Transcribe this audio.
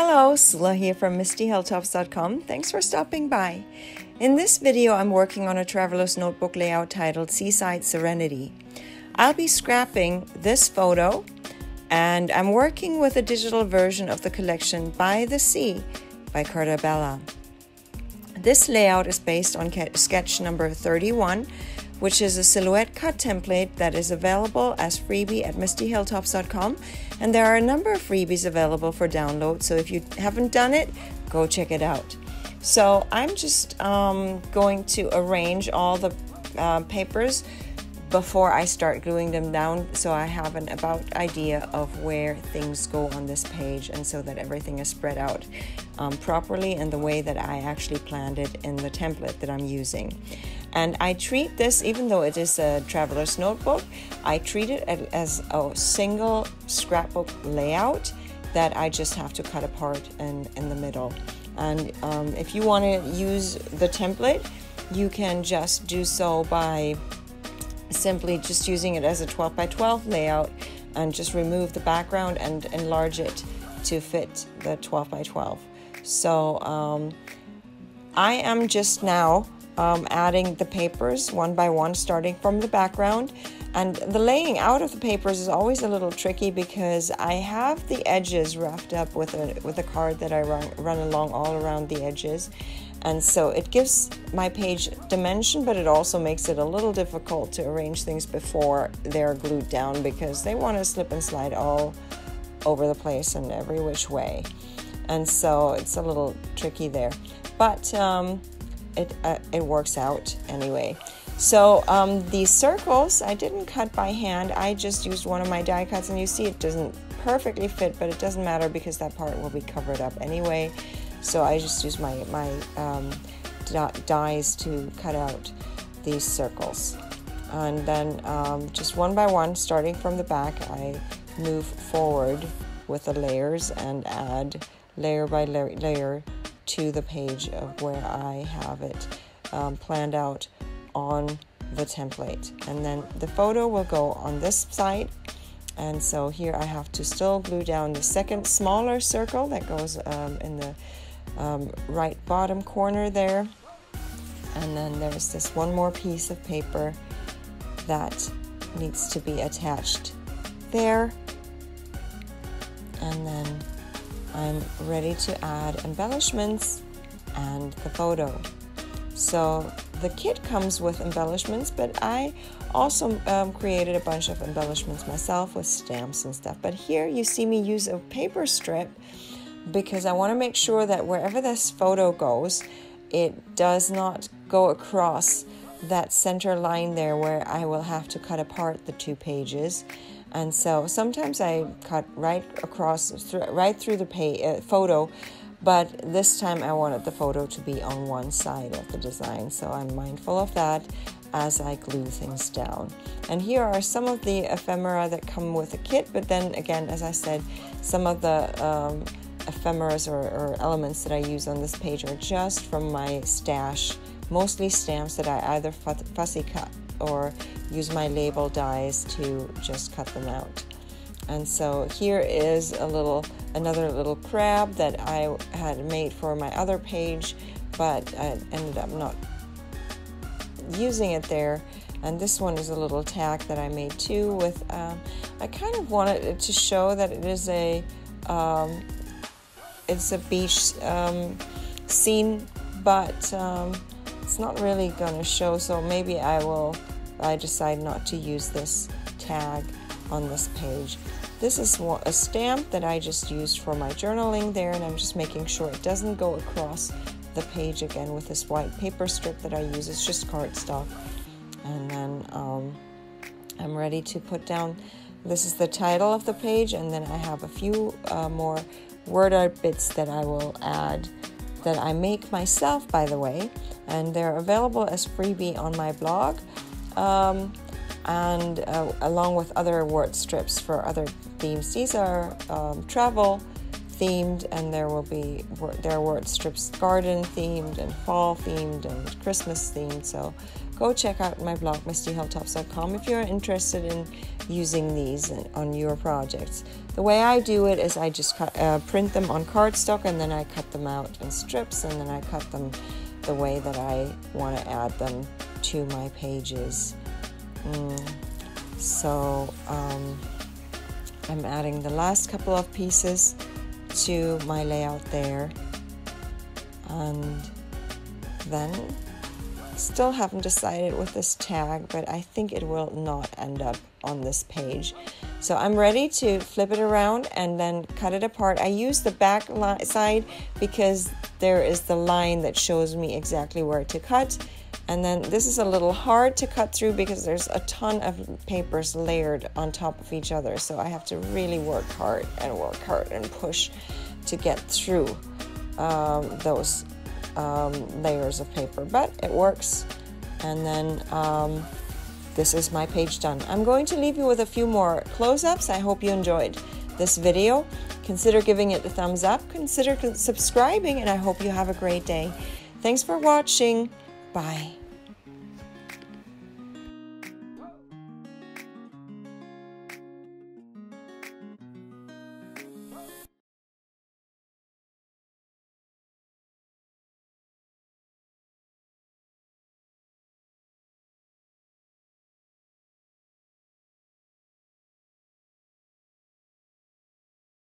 Hello, Sula here from MistyHilltops.com. Thanks for stopping by. In this video, I'm working on a traveler's notebook layout titled Seaside, Serenity. I'll be scrapping this photo, and I'm working with a digital version of the collection By the Sea by Carta. This layout is based on sketch number 31, which is a silhouette cut template that is available as freebie at MistyHilltops.com. And there are a number of freebies available for download, so if you haven't done it, go check it out. So I'm just going to arrange all the papers before I start gluing them down, so I have an about idea of where things go on this page, and so that everything is spread out properly in the way that I actually planned it in the template that I'm using. And I treat this, even though it is a traveler's notebook, I treat it as a single scrapbook layout that I just have to cut apart in the middle. And if you want to use the template, you can just do so by simply just using it as a 12 by 12 layout and just remove the background and enlarge it to fit the 12 by 12. So I am just now adding the papers one by one, starting from the background. And the laying out of the papers is always a little tricky because I have the edges wrapped up with a card that I run along all around the edges. And so it gives my page dimension, but it also makes it a little difficult to arrange things before they're glued down, because they want to slip and slide all over the place and every which way. And so it's a little tricky there. But it works out anyway. So these circles I didn't cut by hand. I just used one of my die cuts, and you see it doesn't perfectly fit, but it doesn't matter because that part will be covered up anyway. So I just use my dies to cut out these circles. And then just one by one, starting from the back, I move forward with the layers and add layer by layer to the page of where I have it planned out on the template. And then the photo will go on this side. And so here I have to still glue down the second smaller circle that goes in the right bottom corner there. And then there's this one more piece of paper that needs to be attached there. And then I'm ready to add embellishments and the photo. So the kit comes with embellishments, but I also created a bunch of embellishments myself with stamps and stuff. But here you see me use a paper strip because I want to make sure that wherever this photo goes, it does not go across that center line there where I will have to cut apart the two pages. And so sometimes I cut right across, right through the photo, but this time I wanted the photo to be on one side of the design. So I'm mindful of that as I glue things down. And here are some of the ephemera that come with the kit, but then again, as I said, some of the ephemeras or elements that I use on this page are just from my stash, mostly stamps that I either fussy cut or use my label dies to just cut them out. And so here is another little crab that I had made for my other page, but I ended up not using it there. And this one is a little tag that I made too with, I kind of wanted it to show that it is it's a beach scene, but it's not really going to show, so maybe I decide not to use this tag on this page. This is a stamp that I just used for my journaling there, and I'm just making sure it doesn't go across the page again with this white paper strip that I use. It's just cardstock. And then I'm ready to put down, this is the title of the page, and then I have a few more word art bits that I will add that I make myself, by the way, and they're available as freebie on my blog, and along with other word strips for other themes. These are travel themed, and there are word strips garden themed and fall themed and Christmas themed, so go check out my blog, MistyHilltops.com, if you're interested in using these on your projects. The way I do it is I just print them on cardstock, and then I cut them out in strips, and then I cut them the way that I want to add them to my pages. So I'm adding the last couple of pieces to my layout there, and then still haven't decided with this tag, but I think it will not end up on this page. So I'm ready to flip it around and then cut it apart. I use the back side because there is the line that shows me exactly where to cut. And then this is a little hard to cut through because there's a ton of papers layered on top of each other. So I have to really work hard and push to get through those layers of paper, but it works. And then this is my page done. I'm going to leave you with a few more close-ups. I hope you enjoyed this video. Consider giving it a thumbs up, consider subscribing, and I hope you have a great day. Thanks for watching. Bye.